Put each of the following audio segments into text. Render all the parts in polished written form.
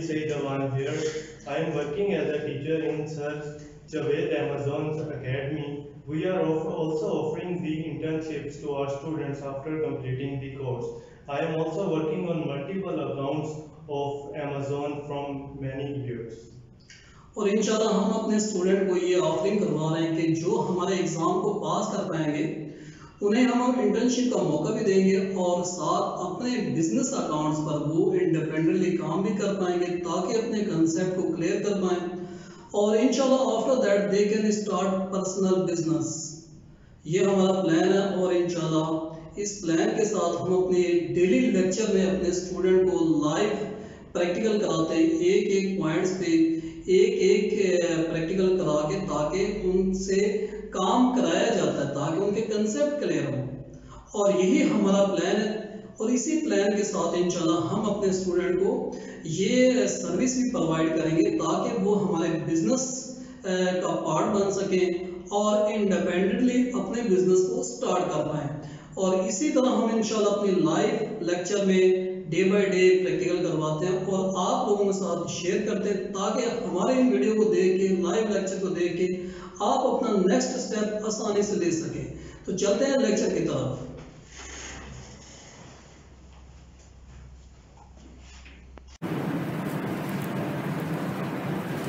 Said Awan here. I am working as a teacher in Sir Javed Amazon's Academy. We are also offering the internships to our students after completing the course. I am also working on multiple accounts of Amazon from many years. और इंशाल्लाह हम अपने student को ये offering करवा रहे हैं कि जो हमारे एग्ज़ाम को पास कर पाएंगे उन्हें हम इंटर्नशिप का मौका भी देंगे और साथ अपने बिजनेस अकाउंट्स पर वो इंडिपेंडेंटली काम भी कर पाएंगे ताकि अपने कंसेप्ट को क्लियर कर पाएं और इंशाल्लाह after that they can start personal business. ये हमारा प्लान है और इंशाल्लाह इस प्लान के साथ हम अपने डेली लेक्चर में अपने स्टूडेंट को लाइव प्रैक्टिकल कराते हैं, एक एक पॉइंट्स पे एक एक प्रैक्टिकल करा के ताकि उनसे काम कराया जाता है ताकि उनके कंसेप्ट क्लियर हो और यही हमारा प्लान है। और इसी प्लान के साथ इंशाल्लाह हम अपने स्टूडेंट को ये सर्विस भी प्रोवाइड करेंगे ताकि वो हमारे बिजनेस का पार्ट बन सकें और इंडिपेंडेंटली अपने बिजनेस को स्टार्ट कर पाएँ। और इसी तरह हम इंशाल्लाह अपनी लाइव लेक्चर में डे बाय डे प्रैक्टिकल करवाते हैं और आप लोगों के साथ शेयर करते हैं ताकि हमारे इन वीडियो को देख के लाइव लेक्चर को देख के आप अपना नेक्स्ट स्टेप आसानी से ले सकें। तो चलते हैं लेक्चर की तरफ।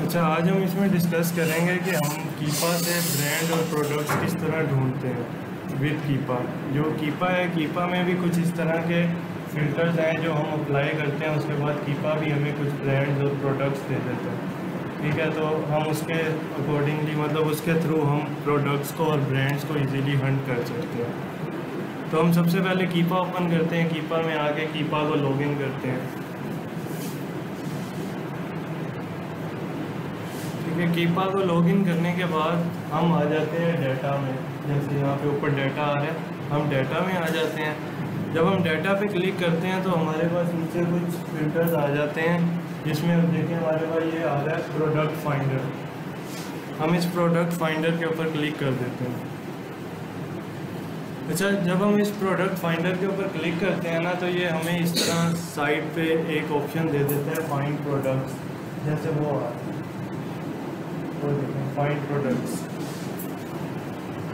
अच्छा, आज हम इसमें डिस्कस करेंगे कि हम कीपा से ब्रांड और प्रोडक्ट्स किस तरह ढूंढते हैं विद कीपा। जो कीपा है, कीपा में भी कुछ इस तरह के फिल्टर्स हैं जो हम अप्लाई करते हैं, उसके बाद कीपा भी हमें कुछ ब्रांड्स और प्रोडक्ट्स दे देते हैं। ठीक है, तो हम उसके अकॉर्डिंगली मतलब उसके थ्रू हम प्रोडक्ट्स को और ब्रांड्स को इजीली हंट कर सकते हैं। तो हम सबसे पहले कीपा ओपन करते हैं, कीपा में आके कीपा को लॉगिन करते हैं। ठीक है, कीपा को लॉगिन करने के बाद हम आ जाते हैं डाटा में, जैसे यहाँ पे ऊपर डाटा आ रहा है, हम डाटा में आ जाते हैं। जब हम डाटा पे क्लिक करते हैं तो हमारे पास नीचे कुछ फिल्टर्स आ जाते हैं जिसमें देखिए हमारे पास ये आ रहा है प्रोडक्ट फाइंडर। हम इस प्रोडक्ट फाइंडर के ऊपर क्लिक कर देते हैं। अच्छा, जब हम इस प्रोडक्ट फाइंडर के ऊपर क्लिक करते हैं ना तो ये हमें इस तरह साइड पे एक ऑप्शन दे देता है फाइंड प्रोडक्ट्स, जैसे वो आ रहा है, वो देखें फाइंड प्रोडक्ट्स।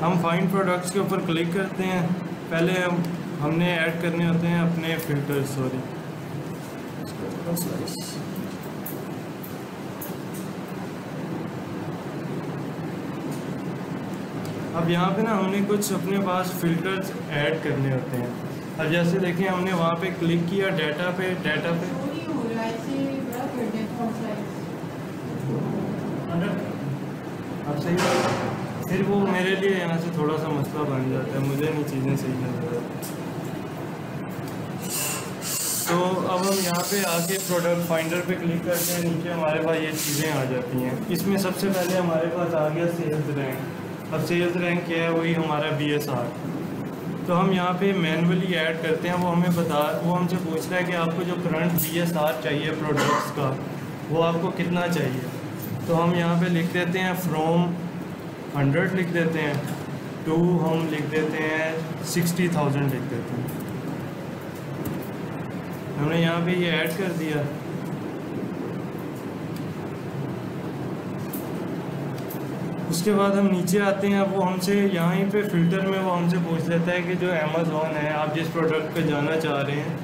हम फाइंड प्रोडक्ट्स के ऊपर क्लिक करते हैं। पहले हमने ऐड करने होते हैं अपने फिल्टर्स, सॉरी अब यहाँ पे ना हमने कुछ अपने पास फिल्टर्स ऐड करने होते हैं। अब जैसे देखिए हमने वहाँ पे क्लिक किया डाटा पे अब सही फिर वो मेरे लिए यहाँ से थोड़ा सा मसला बन जाता है, मुझे नहीं चीज़ें सही नजर आती। तो अब हम यहाँ पे आके प्रोडक्ट फाइंडर पे क्लिक करते हैं, नीचे हमारे पास ये चीज़ें आ जाती हैं। इसमें सबसे पहले हमारे पास आ गया सेल्स रैंक। अब सेल्स रैंक क्या है, वही हमारा BSR। तो हम यहाँ पे मैनुअली ऐड करते हैं, वो हमसे पूछता है कि आपको जो करंट BSR चाहिए प्रोडक्ट्स का वो आपको कितना चाहिए। तो हम यहाँ पे लिख देते हैं फ्रॉम 100 लिख देते हैं टू हम लिख देते हैं 60,000 लिख देते हैं। हमने यहाँ पे ये ऐड कर दिया। उसके बाद हम नीचे आते हैं। वो हमसे यहाँ पे फ़िल्टर में वो हमसे पूछ लेता है कि जो अमेज़ॉन है, आप जिस प्रोडक्ट पे जाना चाह रहे हैं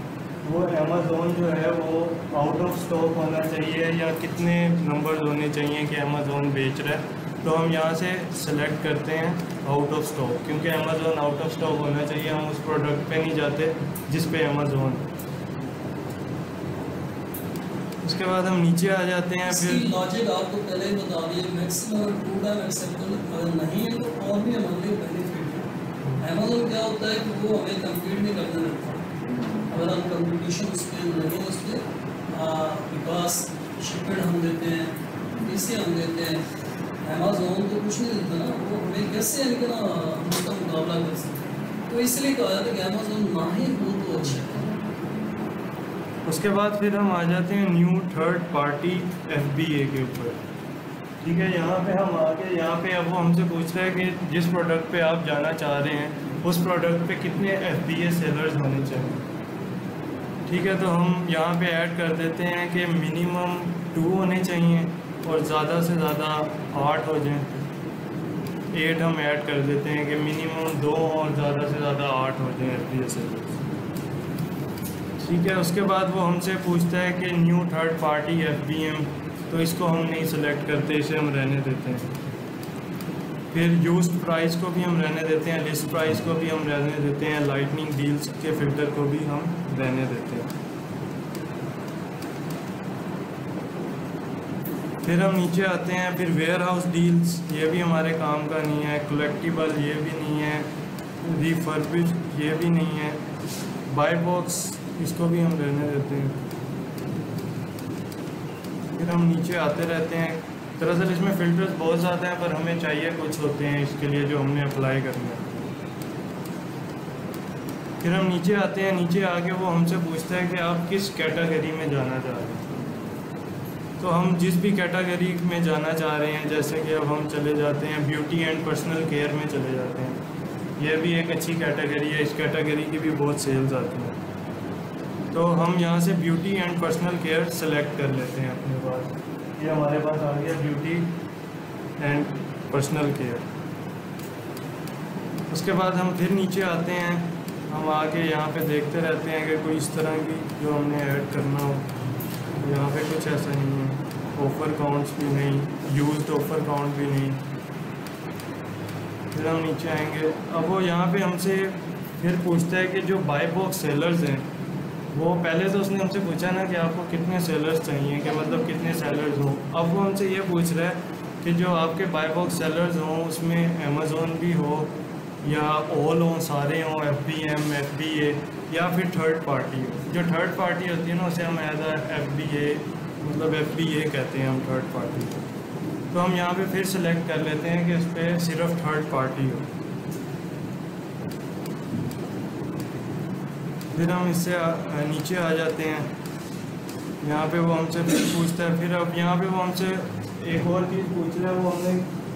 वो अमेज़ॉन जो है वो आउट ऑफ स्टॉक होना चाहिए या कितने नंबर्स होने चाहिए कि अमेज़ॉन बेच रहा है। तो हम यहाँ से सेलेक्ट करते हैं आउट ऑफ स्टॉक, क्योंकि अमेज़ॉन आउट ऑफ स्टॉक होना चाहिए। हम उस प्रोडक्ट पे नहीं जाते जिस पे अमेज़ॉन। उसके बाद हम नीचे आ जाते हैं। फिर लॉजिक आपको पहले ही बता दिए, मैक्सिमम और टू टाइम एक्सेप्टेबल अगर नहीं है तो और भी हमारे लिए बेनिफिट है। अमेज़ॉन क्या होता है कि वो हमें कम्पीट नहीं करने देता। अगर हम कंपटीशन उसके नहीं उस पर विकास शिपमेंट हम देते हैं, पीसी हम देते हैं, अमेज़ॉन तो कुछ नहीं देता ना, वो हमें कैसे यानी कि ना उसका मुकाबला कर सकते हैं। तो इसलिए कहा जाता है कि अमेज़ॉन ना ही हो तो अच्छा है। उसके बाद फिर हम आ जाते हैं न्यू थर्ड पार्टी FBA के ऊपर। ठीक है, यहाँ पे हम आके यहाँ पे अब वो हमसे पूछ रहा है कि जिस प्रोडक्ट पे आप जाना चाह रहे हैं उस प्रोडक्ट पे कितने FBA सेलर्स होने चाहिए। ठीक है, तो हम यहाँ पे ऐड कर देते हैं कि मिनिमम 2 होने चाहिए और ज़्यादा से ज़्यादा 8 हो जाएं। 8 हम ऐड कर देते हैं कि मिनिमम 2 और ज़्यादा से ज़्यादा 8 हो जाएं FPS सेलर्स। ठीक है, उसके बाद वो हमसे पूछता है कि न्यू थर्ड पार्टी FBM, तो इसको हम नहीं सेलेक्ट करते, इसे हम रहने देते हैं। फिर यूज्ड प्राइस को भी हम रहने देते हैं, लिस्ट प्राइस को भी हम रहने देते हैं, लाइटनिंग डील्स के फिल्टर को भी हम रहने देते हैं। फिर हम नीचे आते हैं, फिर वेयर हाउस डील्स, ये भी हमारे काम का नहीं है, कलेक्टिबल ये भी नहीं है, रिफर्बिश ये भी नहीं है, बाय बॉक्स इसको भी हम रहने देते हैं। फिर हम नीचे आते रहते हैं। दरअसल इसमें फ़िल्टर्स बहुत ज़्यादा हैं, पर हमें चाहिए कुछ होते हैं इसके लिए जो हमने अप्लाई करना है। फिर हम नीचे आते हैं, नीचे आके वो हमसे पूछता है कि आप किस कैटेगरी में जाना चाह रहे हैं। तो हम जिस भी कैटेगरी में जाना चाह रहे हैं, जैसे कि अब हम चले जाते हैं ब्यूटी एंड पर्सनल केयर में चले जाते हैं। यह भी एक अच्छी कैटेगरी है, इस कैटेगरी की भी बहुत सेल्स आती हैं। तो हम यहाँ से beauty and personal care select कर लेते हैं अपने पास। ये हमारे पास आ गया ब्यूटी एंड पर्सनल केयर। उसके बाद हम फिर नीचे आते हैं, हम आके यहाँ पे देखते रहते हैं कि कोई इस तरह की जो हमने ऐड करना हो। यहाँ पे कुछ ऐसा नहीं है, ऑफ़र काउंट्स भी नहीं, यूज्ड ऑफ़र काउंट भी नहीं। फिर हम नीचे आएंगे, अब वो यहाँ पे हमसे फिर पूछता है कि जो बाय बॉक्स सेलर्स हैं, वो पहले तो उसने हमसे पूछा ना कि आपको कितने सेलर्स चाहिए, कि मतलब कितने सेलर्स हों। अब वो हमसे ये पूछ रहा है कि जो आपके बाय बॉक्स सेलर्स हों उसमें अमेज़ोन भी हो या ऑल हों, सारे हों, FBM, FBA या फिर थर्ड पार्टी हो। जो थर्ड पार्टी होती है ना उसे हम एज FBA मतलब FBA कहते हैं हम थर्ड पार्टी को। तो हम यहाँ पे फिर सेलेक्ट कर लेते हैं कि इस पर सिर्फ थर्ड पार्टी हो। फिर हम इससे नीचे आ जाते हैं, यहाँ पे वो हमसे फिर पूछता है। फिर अब यहाँ पे वो हमसे एक और चीज़ पूछ रहा है, वो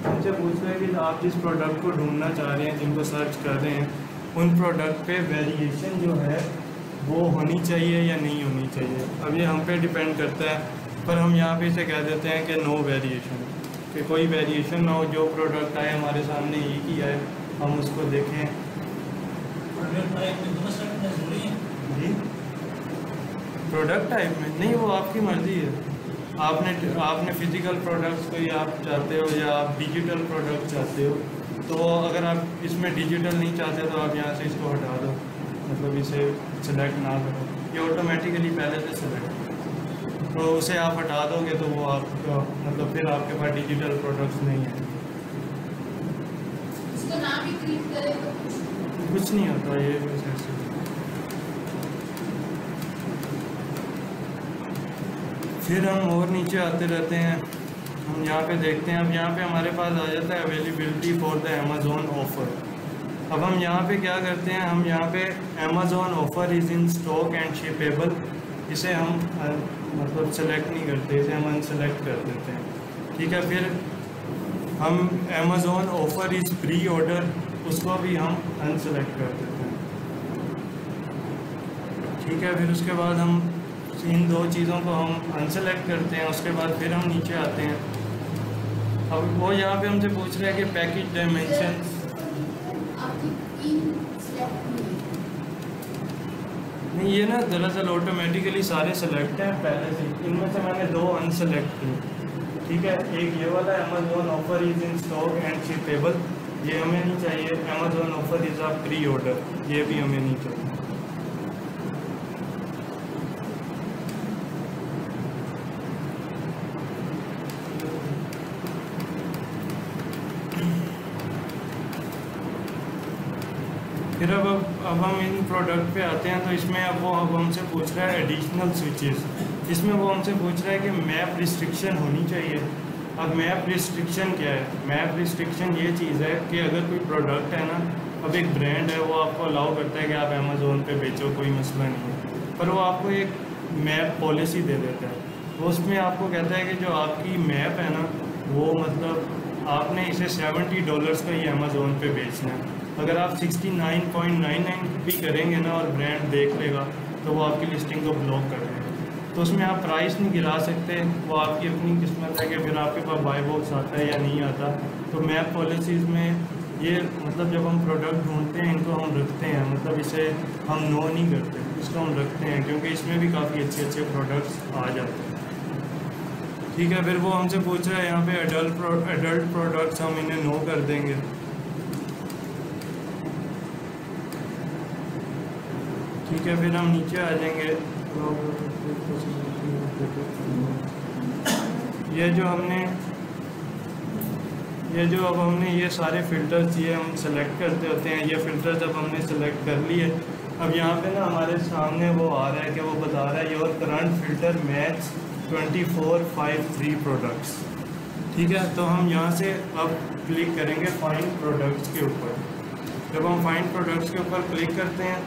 हमसे पूछ रहा है कि आप जिस प्रोडक्ट को ढूंढना चाह रहे हैं, जिनको सर्च कर रहे हैं, उन प्रोडक्ट पे वेरिएशन जो है वो होनी चाहिए या नहीं होनी चाहिए। अब ये हम पे डिपेंड करता है, पर हम यहाँ पे इसे कह देते हैं कि नो वेरिएशन, कि कोई वेरिएशन ना हो। जो प्रोडक्ट आए हमारे सामने एक ही आए, हम उसको देखें। जी, प्रोडक्ट टाइप में नहीं, वो आपकी मर्ज़ी है। आपने फिज़िकल प्रोडक्ट्स को ही आप चाहते हो या आप डिजिटल प्रोडक्ट चाहते हो। तो अगर आप इसमें डिजिटल नहीं चाहते तो आप यहाँ से इसको हटा दो, मतलब इसे सेलेक्ट ना करो, ये ऑटोमेटिकली पहले से सेलेक्ट। तो उसे आप हटा दोगे तो वो आपका मतलब फिर आपके पास डिजिटल प्रोडक्ट्स नहीं है। इसको नाम भी क्लिक करें तो कुछ नहीं होता, ये बस ऐसे। फिर हम और नीचे आते रहते हैं, हम यहाँ पे देखते हैं। अब यहाँ पे हमारे पास आ जाता है availability for the Amazon offer. अब हम यहाँ पे क्या करते हैं, हम यहाँ पे Amazon offer is in stock and shippable, इसे हम मतलब सेलेक्ट नहीं करते, इसे हम अनसेलेक्ट कर देते हैं। ठीक है, फिर हम Amazon offer is pre order, उसको भी हम अनसेलेक्ट कर देते हैं। ठीक है, फिर उसके बाद हम इन दो चीज़ों को हम अनसेलेक्ट करते हैं। उसके बाद फिर हम नीचे आते हैं। अब वो यहाँ पे हमसे पूछ रहे हैं कि पैकेज डायमेंशन। नहीं, ये ना दरअसल ऑटोमेटिकली सारे सेलेक्ट हैं पहले से, इनमें से मैंने 2 अनसेलेक्ट किए। ठीक है, एक ये वाला Amazon offer is in stock and shippable, ये हमें नहीं चाहिए। Amazon offer is a pre order, ये भी हमें नहीं चाहिए। फिर अब हम इन प्रोडक्ट पे आते हैं। तो इसमें अब हमसे पूछ रहा है एडिशनल स्विचेस। इसमें वो हमसे पूछ रहा है कि मैप रिस्ट्रिक्शन होनी चाहिए। अब मैप रिस्ट्रिक्शन क्या है? मैप रिस्ट्रिक्शन ये चीज़ है कि अगर कोई प्रोडक्ट है ना, अब एक ब्रांड है, वो आपको अलाउ करता है कि आप अमेज़ोन पे बेचो, कोई मसला नहीं है, पर वो आपको एक मैप पॉलिसी दे देता है। वो उसमें आपको कहता है कि जो आपकी मैप है ना, वो मतलब आपने इसे $70 का ही अमेज़ोन पे बेचना है। अगर आप 69.99 भी करेंगे ना और ब्रांड देख लेगा तो वो आपकी लिस्टिंग को ब्लॉक कर देगा। तो उसमें आप प्राइस नहीं गिरा सकते, वो आपकी अपनी किस्मत है कि फिर आपके पास बाय बॉक्स आता है या नहीं आता। तो मैप पॉलिसीज़ में ये मतलब जब हम प्रोडक्ट ढूंढते हैं इनको हम रखते हैं, मतलब इसे हम नो नहीं करते, इसको हम रखते हैं क्योंकि इसमें भी काफ़ी अच्छे अच्छे प्रोडक्ट्स आ जाते हैं। ठीक है, फिर वो हमसे पूछ रहा है यहाँ पे एडल्ट प्रोडक्ट्स, हम इन्हें नो कर देंगे। ठीक है, फिर हम नीचे आ जाएंगे। ये जो अब हमने ये सारे फ़िल्टर्स ये हम सेलेक्ट करते होते हैं, ये फ़िल्टर्स अब हमने सेलेक्ट कर लिए। अब यहाँ पे ना हमारे सामने वो आ रहा है कि वो बता रहा है your current filter match 2453 products. ठीक है, तो हम यहाँ से अब क्लिक करेंगे फाइंड प्रोडक्ट्स के ऊपर। जब हम फाइंड प्रोडक्ट्स के ऊपर क्लिक करते हैं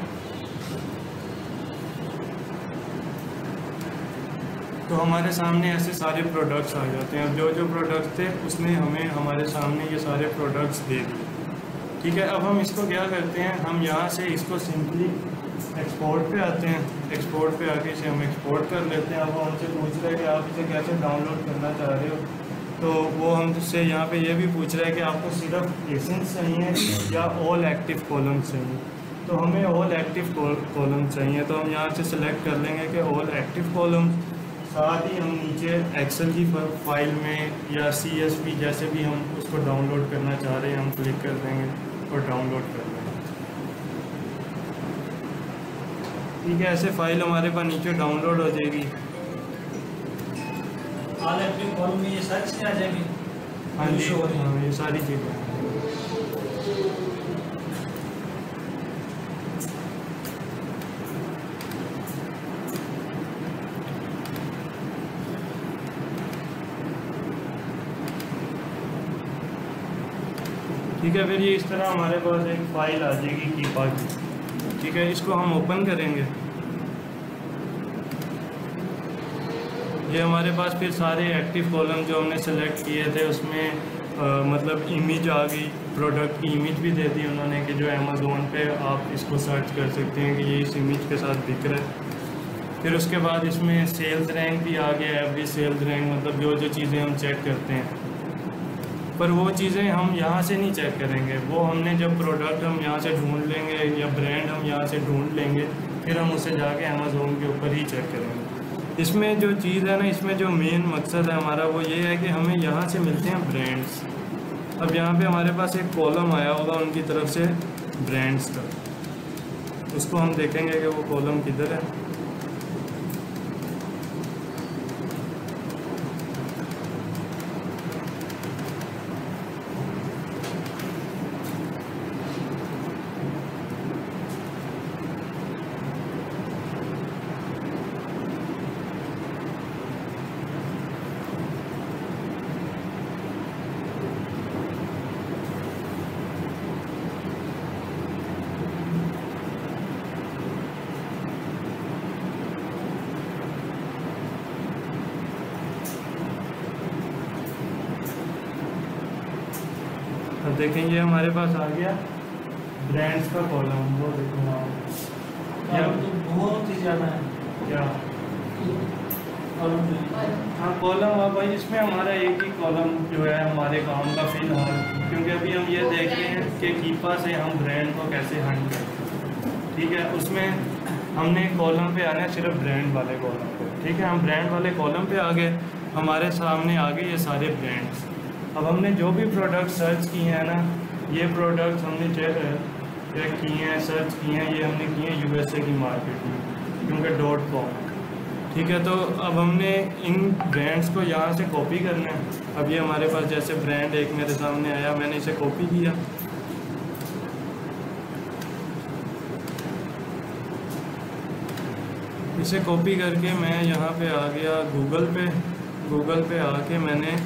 तो हमारे सामने ऐसे सारे प्रोडक्ट्स आ जाते हैं। अब जो जो प्रोडक्ट्स थे उसने हमें हमारे सामने ये सारे प्रोडक्ट्स दे दिए। ठीक है, अब हम इसको क्या करते हैं, हम यहाँ से इसको सिंपली एक्सपोर्ट पे आते हैं। एक्सपोर्ट पे आके इसे हम एक्सपोर्ट कर लेते हैं। अब वो हमसे पूछ रहा है कि आप इसे कैसे डाउनलोड करना चाह रहे हो, तो वो हमसे यहाँ पे ये भी पूछ रहा है कि आपको सिर्फ एसेंस चाहिए या ऑल एक्टिव कॉलम्स चाहिए। तो हमें ऑल एक्टिव कॉलम चाहिए, तो हम यहाँ से सिलेक्ट कर लेंगे कि ऑल एक्टिव कॉलम्स। साथ ही हम नीचे एक्सेल की फाइल में या CSV जैसे भी हम उसको डाउनलोड करना चाह रहे हैं हम क्लिक कर देंगे और डाउनलोड कर लेंगे। ठीक है, ऐसे फाइल हमारे पास नीचे डाउनलोड हो जाएगी। ऑल एक्टिव कॉलम में ये सर्च किया जाएगी। हाँ जी, हाँ ये सारी चीज़ें। ठीक है, फिर ये इस तरह हमारे पास एक फ़ाइल आ जाएगी कीपा की। ठीक है, इसको हम ओपन करेंगे। ये हमारे पास फिर सारे एक्टिव कॉलम जो हमने सेलेक्ट किए थे उसमें मतलब इमेज आ गई, प्रोडक्ट की इमेज भी दे दी उन्होंने कि जो अमेज़ोन पे आप इसको सर्च कर सकते हैं कि ये इस इमेज के साथ दिख रहा है। फिर उसके बाद इसमें सेल्स रैंक भी आ गया, एवरेज सेल्स रैंक, मतलब जो जो चीज़ें हम चेक करते हैं। पर वो चीज़ें हम यहाँ से नहीं चेक करेंगे, वो हमने जब प्रोडक्ट हम यहाँ से ढूंढ लेंगे या ब्रांड हम यहाँ से ढूंढ लेंगे फिर हम उसे जाके अमेज़ोन के ऊपर ही चेक करेंगे। इसमें जो चीज़ है ना, इसमें जो मेन मकसद है हमारा वो ये है कि हमें यहाँ से मिलते हैं ब्रांड्स। अब यहाँ पे हमारे पास एक कॉलम आया होगा उनकी तरफ से ब्रांड्स का, उसको हम देखेंगे कि वो कॉलम किधर है। अब देखें ये हमारे पास आ गया ब्रांड्स का कॉलम। वो देखो या तो बहुत ही ज़्यादा है क्या कॉलम में। हाँ कॉलम, अब भाई इसमें हमारा एक ही कॉलम जो है हमारे काम का फिलहाल, क्योंकि अभी हम ये देख रहे हैं कि कीपा से हम ब्रांड को कैसे हंट करते। ठीक है, उसमें हमने कॉलम पे आना है सिर्फ ब्रांड वाले कॉलम पे। ठीक है, हम ब्रांड वाले कॉलम पे आ गए, हमारे सामने आ गए ये सारे ब्रांड्स। अब हमने जो भी प्रोडक्ट सर्च किए हैं ना, ये प्रोडक्ट्स हमने चेक किए हैं, सर्च किए हैं, ये हमने किए हैं USA की मार्केट में क्योंकि .com। ठीक है, तो अब हमने इन ब्रांड्स को यहाँ से कॉपी करना है। अब ये हमारे पास जैसे ब्रांड एक मेरे सामने आया, मैंने इसे कॉपी किया। इसे कॉपी करके मैं यहाँ पे आ गया गूगल पे आके मैंने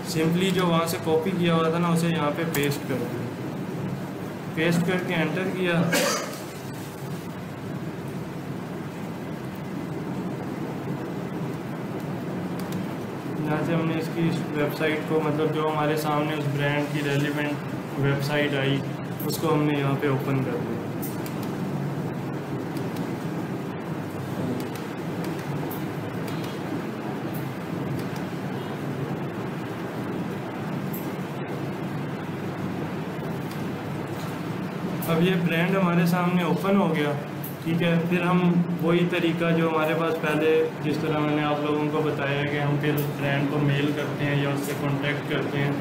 सिंपली जो वहाँ से कॉपी किया हुआ था ना उसे यहाँ पे पेस्ट कर दिया। पेस्ट करके एंटर किया। यहाँ से हमने इसकी वेबसाइट को, मतलब जो हमारे सामने उस ब्रांड की रेलिवेंट वेबसाइट आई उसको हमने यहाँ पे ओपन कर दिया। अब ये ब्रांड हमारे सामने ओपन हो गया, ठीक है। फिर हम वही तरीका जो हमारे पास पहले जिस तरह मैंने आप लोगों को बताया कि हम फिर ब्रांड को मेल करते हैं या उससे कांटेक्ट करते हैं,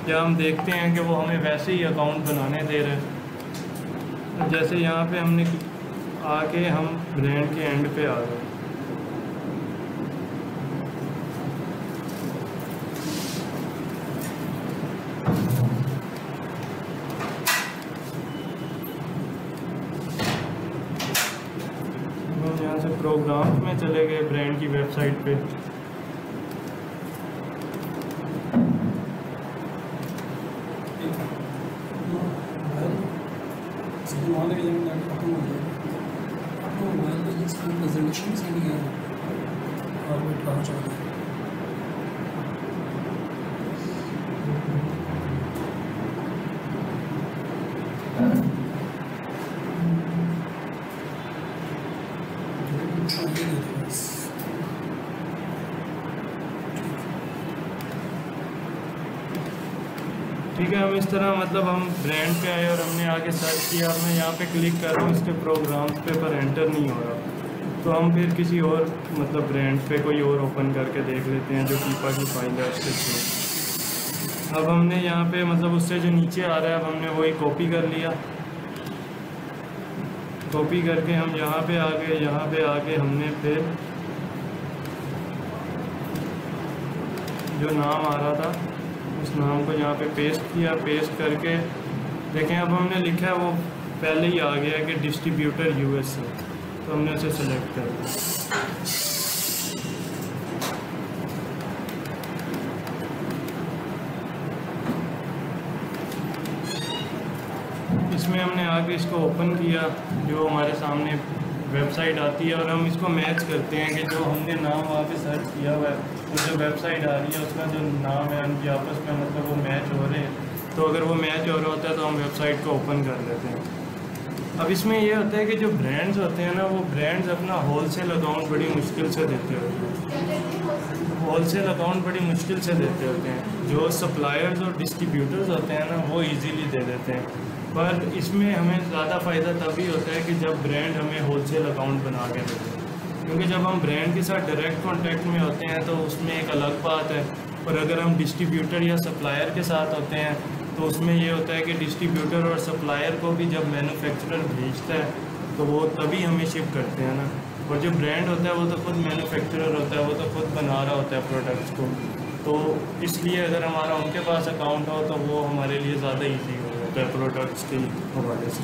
या हम देखते हैं कि वो हमें वैसे ही अकाउंट बनाने दे रहे हैं। जैसे यहाँ पे हमने आके हम ब्रांड के एंड पे आ गए। यहाँ से प्रोग्राम में चले गए ब्रांड की वेबसाइट पे। ठीक है, हम इस तरह मतलब हम ब्रांड पे आए और हमने आगे सर्च किया। मैं यहाँ पे क्लिक कर रहा हूँ, इसके प्रोग्राम्स पे पर एंटर नहीं हो रहा, तो हम फिर किसी और मतलब ब्रांड पे कोई और ओपन करके देख लेते हैं जो कीपा की फाइल है उसके थ्रू। अब हमने यहाँ पे मतलब उससे जो नीचे आ रहा है, अब हमने वही कॉपी कर लिया। कॉपी करके हम यहाँ पे आ गए। यहाँ पे आके हमने फिर जो नाम आ रहा था उस नाम को यहाँ पे पेस्ट किया। पेस्ट करके देखें अब हमने लिखा है वो पहले ही आ गया है कि डिस्ट्रीब्यूटर यूएस है, तो हमने उसे सेलेक्ट कर दिया। इसमें हमने आगे इसको ओपन किया, जो हमारे सामने वेबसाइट आती है, और हम इसको मैच करते हैं कि जो हमने नाम वहाँ पे सर्च किया हुआ है तो जो वेबसाइट आ रही है उसका जो नाम है उनकी आपस में मतलब वो मैच हो रहे हैं। तो अगर वो मैच हो रहा होता है तो हम वेबसाइट को ओपन कर लेते हैं। अब इसमें ये होता है कि जो ब्रांड्स होते हैं ना, वो ब्रांड्स अपना होलसेल अकाउंट बड़ी मुश्किल से देते होते हैं। होलसेल अकाउंट बड़ी मुश्किल से देते होते हैं। जो सप्लायर्स और डिस्ट्रीब्यूटर्स होते हैं ना, वो ईजीली दे देते हैं। पर इसमें हमें ज़्यादा फ़ायदा तभी होता है कि जब ब्रांड हमें होलसेल अकाउंट बना के देते हैं, क्योंकि जब हम ब्रांड के साथ डायरेक्ट कॉन्टैक्ट में होते हैं तो उसमें एक अलग बात है। और अगर हम डिस्ट्रीब्यूटर या सप्लायर के साथ होते हैं तो उसमें ये होता है कि डिस्ट्रीब्यूटर और सप्लायर को भी जब मैन्युफैक्चरर भेजता है तो वो तभी हमें शिप करते हैं ना। और जो ब्रांड होता है वो तो खुद मैन्युफैक्चरर होता है, वो तो खुद बना रहा होता है प्रोडक्ट्स को। तो इसलिए अगर हमारा उनके पास अकाउंट हो तो वो हमारे लिए ज़्यादा ईजी हो जाता है प्रोडक्ट्स के हवाले से।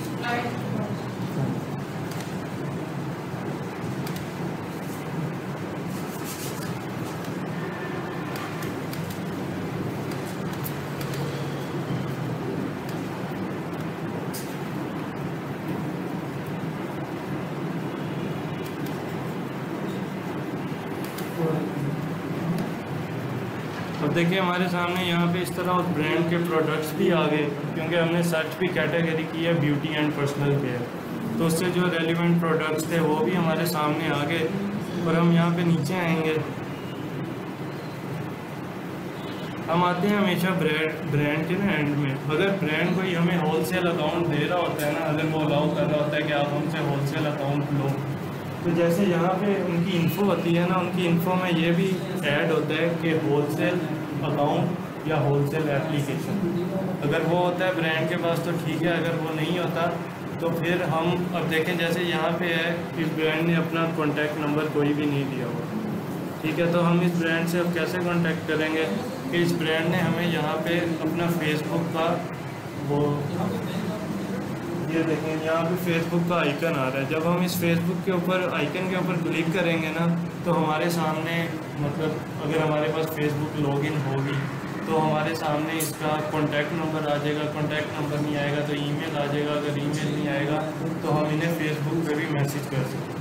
अब देखिए हमारे सामने यहाँ पे इस तरह उस ब्रांड के प्रोडक्ट्स भी आ गए, क्योंकि हमने सर्च भी कैटेगरी की है ब्यूटी एंड पर्सनल केयर, तो उससे जो रेलिवेंट प्रोडक्ट्स थे वो भी हमारे सामने आ गए। और हम यहाँ पे नीचे आएंगे, हम आते हैं हमेशा ब्रांड के ना एंड में। अगर ब्रांड कोई हमें होलसेल अकाउंट दे रहा होता है ना, अगर वो अलाउ कर रहा होता है कि आप हमसे होलसेल अकाउंट लो, तो जैसे यहाँ पे उनकी इन्फो होती है ना, उनकी इन्फो में ये भी ऐड होता है कि होलसेल अकाउंट या होलसेल एप्लीकेशन। अगर वो होता है ब्रांड के पास तो ठीक है, अगर वो नहीं होता तो फिर हम अब देखें जैसे यहाँ पे है इस ब्रांड ने अपना कॉन्टैक्ट नंबर कोई भी नहीं दिया हुआ, ठीक है। तो हम इस ब्रांड से अब कैसे कॉन्टैक्ट करेंगे कि इस ब्रांड ने हमें यहाँ पे अपना फेसबुक का वो ये देखें यहाँ पे फेसबुक का आइकन आ रहा है। जब हम इस फेसबुक के ऊपर आइकन के ऊपर क्लिक करेंगे ना, तो हमारे सामने मतलब अगर हमारे पास फेसबुक लॉगिन होगी तो हमारे सामने इसका कॉन्टैक्ट नंबर आ जाएगा। कॉन्टैक्ट नंबर नहीं आएगा तो ईमेल आ जाएगा, अगर ईमेल नहीं आएगा तो हम इन्हें फेसबुक पे भी मैसेज कर सकते हैं,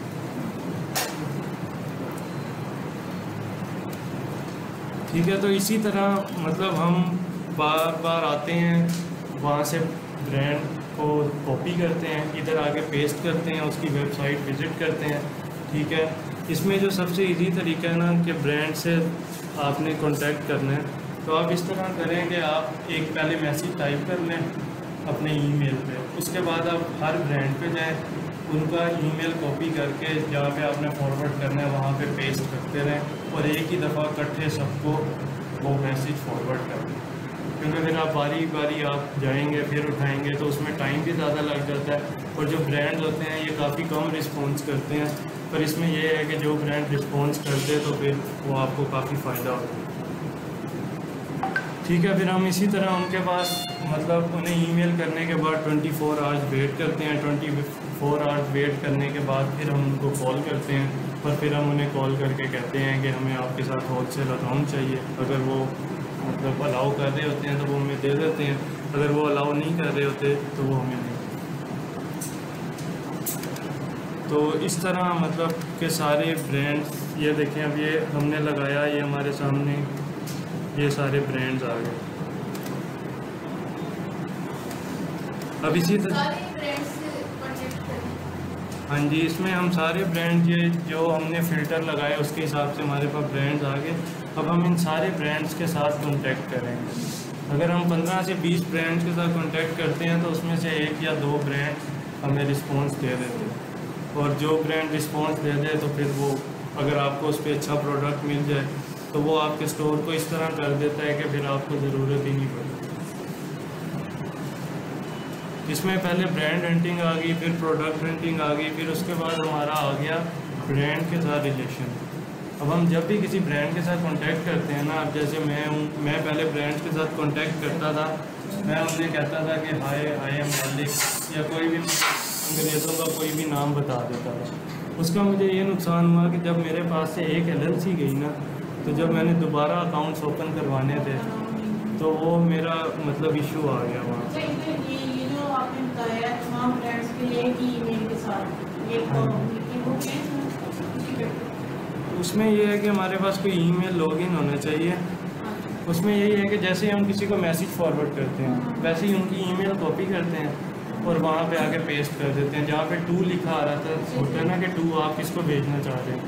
ठीक है। तो इसी तरह मतलब हम बार बार आते हैं, वहाँ से ब्रांड को कॉपी करते हैं, इधर आके पेस्ट करते हैं, उसकी वेबसाइट विज़िट करते हैं, ठीक है। इसमें जो सबसे इजी तरीका है ना कि ब्रांड से आपने कांटेक्ट करना है, तो आप इस तरह करें कि आप एक पहले मैसेज टाइप कर लें अपने ईमेल पे, उसके बाद आप हर ब्रांड पे जाएं, उनका ईमेल कॉपी करके जहाँ पे आपने फॉरवर्ड करना है वहाँ पे पेस्ट करते रहें और एक ही दफ़ा इकट्ठे सबको वो मैसेज फॉरवर्ड कर दें, क्योंकि फिर आप बारी बारी आप जाएंगे फिर उठाएंगे तो उसमें टाइम भी ज़्यादा लग जाता है। और जो ब्रांड्स होते हैं ये काफ़ी कम रिस्पॉन्स करते हैं, पर इसमें यह है कि जो ब्रांड रिस्पॉन्स करते हैं तो फिर वो आपको काफ़ी फ़ायदा होता है। ठीक है, फिर हम इसी तरह उनके पास मतलब उन्हें ईमेल करने के बाद 24 आवर्स वेट करते हैं। 24 आवर्स वेट करने के बाद फिर हम उनको कॉल करते हैं और फिर हम उन्हें कॉल करके कहते हैं कि हमें आपके साथ होलसेल अकाउंट चाहिए। अगर वो मतलब अलाउ कर रहे होते हैं तो वो हमें दे देते हैं, अगर वो अलाउ नहीं कर रहे होते तो वो हमें नहीं। तो इस तरह मतलब के सारे ब्रांड्स, ये देखें अब ये हमने लगाया, ये हमारे सामने ये सारे ब्रांड्स आ गए। अब इसी तरह हाँ जी, इसमें हम सारे ब्रांड ये जो हमने फ़िल्टर लगाए उसके हिसाब से हमारे पास ब्रांड्स आ गए। अब हम इन सारे ब्रांड्स के साथ कॉन्टैक्ट करेंगे। अगर हम 15 से 20 ब्रांड्स के साथ कॉन्टैक्ट करते हैं तो उसमें से 1 या 2 ब्रांड हमें रिस्पॉन्स दे देते हैं, और जो ब्रांड रिस्पॉन्स दे दे तो फिर वो अगर आपको उस पर अच्छा प्रोडक्ट मिल जाए तो वो आपके स्टोर को इस तरह कर देता है कि फिर आपको ज़रूरत ही नहीं पड़ती। इसमें पहले ब्रांड हंटिंग आ गई, फिर प्रोडक्ट हंटिंग आ गई, फिर उसके बाद हमारा आ गया ब्रांड के साथ रिलेशन। अब हम जब भी किसी ब्रांड के साथ कांटेक्ट करते हैं ना, अब जैसे मैं हूँ, मैं पहले ब्रांड्स के साथ कांटेक्ट करता था, मैं उन्हें कहता था कि हाय आई एम मालिक, या कोई भी अंग्रेज़ों का कोई भी नाम बता देता था। उसका मुझे ये नुकसान हुआ कि जब मेरे पास से एक LLC गई ना, तो जब मैंने दोबारा अकाउंट्स ओपन करवाने थे तो वो मेरा मतलब इशू आ गया वहाँ। ये जो आपने बताया तमाम ब्रांड्स के लिए एक ही ईमेल के साथ एक उसमें ये है कि हमारे पास कोई ईमेल लॉगिन होना चाहिए। उसमें यही है कि जैसे हम किसी को मैसेज फॉरवर्ड करते हैं वैसे ही उनकी ईमेल कॉपी करते हैं और वहाँ पे आके पेस्ट कर देते हैं। जहाँ पे 2 लिखा आ रहा था, होता है ना कि 2 आप किसको भेजना चाह रहे हैं,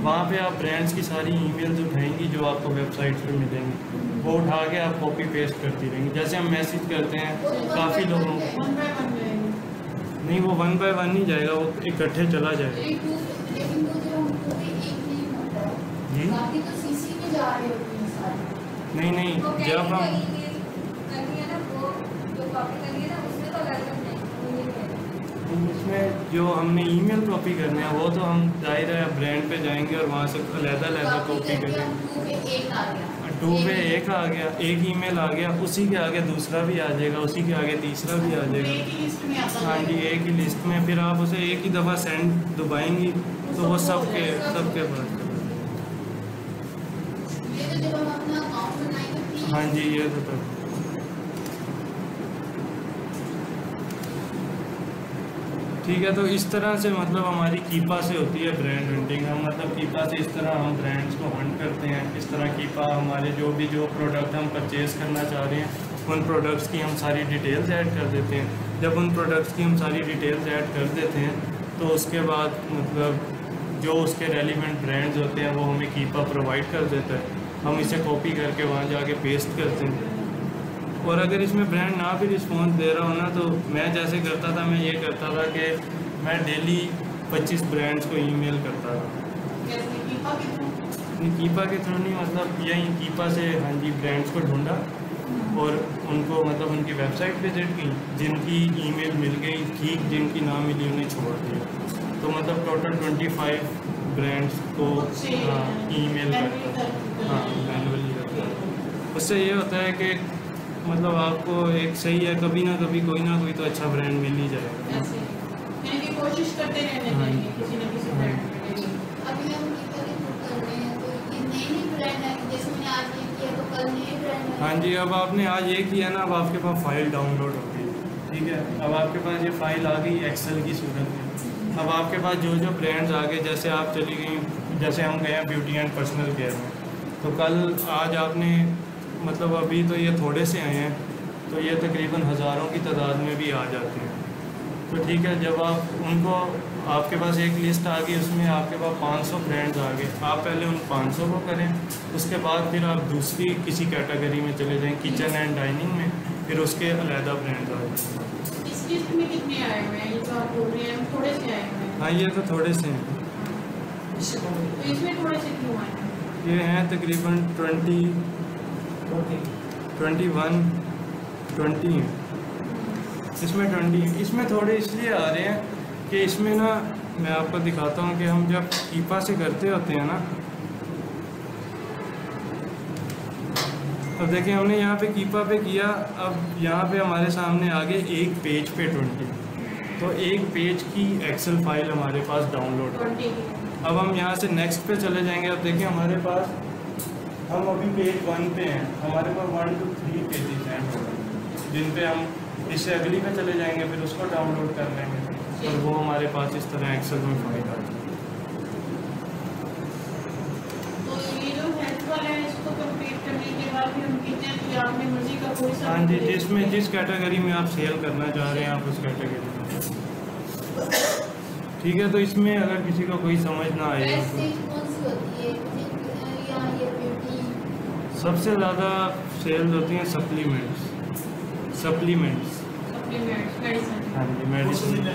वहाँ पे आप ब्रांड्स की सारी ईमेल्स उठाएंगी जो आपको वेबसाइट पे मिलेंगी, वो उठा के आप कॉपी पेस्ट करती रहेंगी। जैसे हम मैसेज करते हैं काफ़ी लोगों को, नहीं वो 1 बाय 1 नहीं जाएगा, वो इकट्ठे चला जाएगा जी। नहीं जब हम इसमें जो हमने ईमेल कॉपी करने हैं वो तो हम जाहिर है ब्रांड पे जाएंगे और वहाँ से अलग कॉपी करेंगे। 2 पे 1 आ गया, एक ईमेल आ गया, उसी के आगे दूसरा भी आ जाएगा, उसी के आगे तीसरा भी आ जाएगा। हाँ जी, एक ही लिस्ट में। फिर आप उसे एक ही दफ़ा सेंड दबाएंगी तो वो सबके पास। हाँ जी, ये तो ठीक है। तो इस तरह से मतलब हमारी कीपा से होती है ब्रांड हंटिंग। हम मतलब कीपा से इस तरह हम ब्रांड्स को हंट करते हैं। इस तरह कीपा हमारे जो प्रोडक्ट हम परचेज़ करना चाह रहे हैं उन प्रोडक्ट्स की हम सारी डिटेल्स ऐड कर देते हैं। जब उन प्रोडक्ट्स की हम सारी डिटेल्स ऐड कर देते हैं तो उसके बाद मतलब जो उसके रेलिवेंट ब्रांड्स होते हैं वो हमें कीपा प्रोवाइड कर देता है। हम इसे कॉपी करके वहाँ जाके पेस्ट करते हैं। और अगर इसमें ब्रांड ना भी रिस्पॉन्स दे रहा हो ना, तो मैं जैसे करता था, मैं ये करता था कि मैं डेली 25 ब्रांड्स को ईमेल करता था। कीपा के थ्रू नहीं, मतलब यही कीपा से हाँ जी ब्रांड्स को ढूंढा और उनको मतलब उनकी वेबसाइट विजिट की, जिनकी ईमेल मिल गई ठीक, जिनकी ना मिली उन्हें छोड़ दिया। तो मतलब टोटल 25 ब्रांड्स को ईमेल करता, हाँ मैनुअली करता। उससे ये होता है कि मतलब आपको एक सही है, कभी ना कभी कोई ना कोई तो अच्छा ब्रांड मिल ही जाएगा। कोशिश करते रहने चाहिए किसी न किसी ब्रांड। अभी हम कर रहे हैं तो ये नई ब्रांड है, जैसे मैंने आज ये किया तो कल नए ब्रांड। हाँ जी, अब आपने आज ये किया ना, अब आपके पास फाइल डाउनलोड होगी, ठीक है। अब आपके पास ये फाइल आ गई एक्सेल की सूरत में। अब आपके पास जो ब्रांड्स आ गए, जैसे आप चली गई, जैसे हम गए हैं ब्यूटी एंड पर्सनल केयर में, तो कल आज आपने मतलब अभी तो ये थोड़े से आए हैं, तो ये तकरीबन हज़ारों की तादाद में भी आ जाते हैं। तो ठीक है, जब आप उनको, आपके पास एक लिस्ट आ गई, उसमें आपके पास 500 ब्रांड्स आ गए, आप पहले उन 500 को करें, उसके बाद फिर आप दूसरी किसी कैटेगरी में चले जाएं, किचन एंड डाइनिंग में, फिर उसके अलहदा ब्रांड्स आ जाए। इस लिस्ट में कितने आए हुए हैं? ये तो आप बोल रहे हैं थोड़े से आए हुए हैं। हाँ, ये तो थोड़े से हैं। इससे कम है। तो इसमें थोड़े से क्यों आए हैं? ये हैं तकरीबन 20, 21, 20 हैं। इसमें 20, इसमें थोड़े इसलिए आ रहे हैं कि इसमें ना मैं आपको दिखाता हूँ कि हम जब कीपा से करते होते हैं ना, तो देखिए हमने यहाँ पे कीपा पे किया, अब यहाँ पे हमारे सामने आ गए एक पेज पे 20, तो एक पेज की एक्सेल फाइल हमारे पास डाउनलोड है। 20 की। अब हम यहाँ से नेक्स्ट पे चले जाएंगे। अब देखिए हमारे पास, हम अभी पेज 1 पे हैं, हमारे पास 1 to 3 पेजेस हैं जिन पे हम इससे अगली पे चले जाएंगे, फिर उसको डाउनलोड कर लेंगे और वो हमारे पास इस तरह एक्सेल में फाइल आ जाएगी। तो ये जो हेल्थ वाला है इसको कंप्लीट करने के बाद फिर हम कहते हैं कि आपने मर्जी का कोई सा हाँ जी, जिसमें जिस कैटेगरी में आप सेल करना चाह रहे हैं आप उस कैटेगरी में, ठीक है। तो इसमें अगर किसी को कोई समझ ना आए प्रेस्टीज कौन सी होती है? या ये ब्यूटी? सबसे ज़्यादा सेल्स होती हैं सप्लीमेंट्स। Supplements, medicine. हाँ जी, मेडिसिन।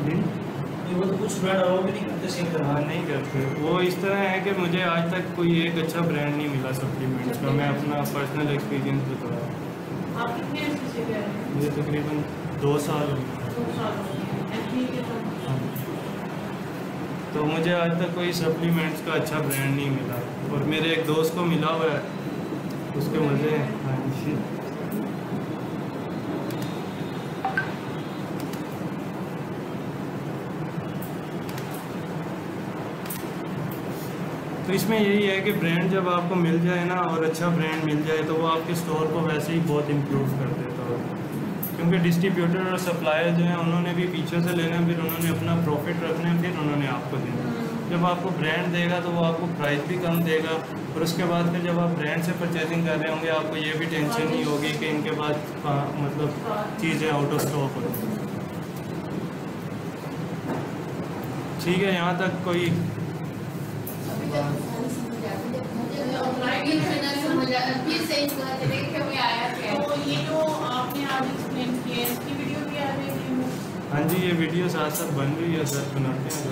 ये वो तो कुछ ब्रांड और भी नहीं करते सेल करवा। हाँ, नहीं करते। वो इस तरह है कि मुझे आज तक कोई एक अच्छा ब्रांड नहीं मिला सप्लीमेंट्स का। मैं अपना पर्सनल एक्सपीरियंस बता रहा हूँ। आप कितने अर्से से कह रहे हैं? मुझे तकरीबन 2 साल हो गए। 2 साल हो गए हैं। एचपी के साथ। हाँ। तो मुझे आज तक कोई सप्लीमेंट्स का अच्छा ब्रांड नहीं मिला, और मेरे एक दोस्त को मिला हुआ है, उसके मज़े हैं। हाँ जी। तो इसमें यही है कि ब्रांड जब आपको मिल जाए ना, और अच्छा ब्रांड मिल जाए, तो वो आपके स्टोर को वैसे ही बहुत इम्प्रूव कर देता है, क्योंकि डिस्ट्रीब्यूटर और सप्लायर जो हैं उन्होंने भी पीछे से लेना, फिर उन्होंने अपना प्रॉफिट रखना है, फिर उन्होंने आपको देना। जब आपको ब्रांड देगा तो वो आपको प्राइस भी कम देगा, और उसके बाद फिर जब आप ब्रांड से परचेजिंग कर रहे होंगे आपको ये भी टेंशन नहीं होगी कि इनके पास मतलब चीज़ें आउट ऑफ स्टॉक हो। ठीक है, यहाँ तक कोई अभी तक सारी समझ आती है। मुझे ऑनलाइन में ना समझ आ फिर से इसका चले कि मैं आया क्या। तो ये जो आपने आज एक्सप्लेन किया है इसकी वीडियो भी आ जाएगी? हाँ जी, ये वीडियो साथ साथ बन रही है, सर बनाते हैं।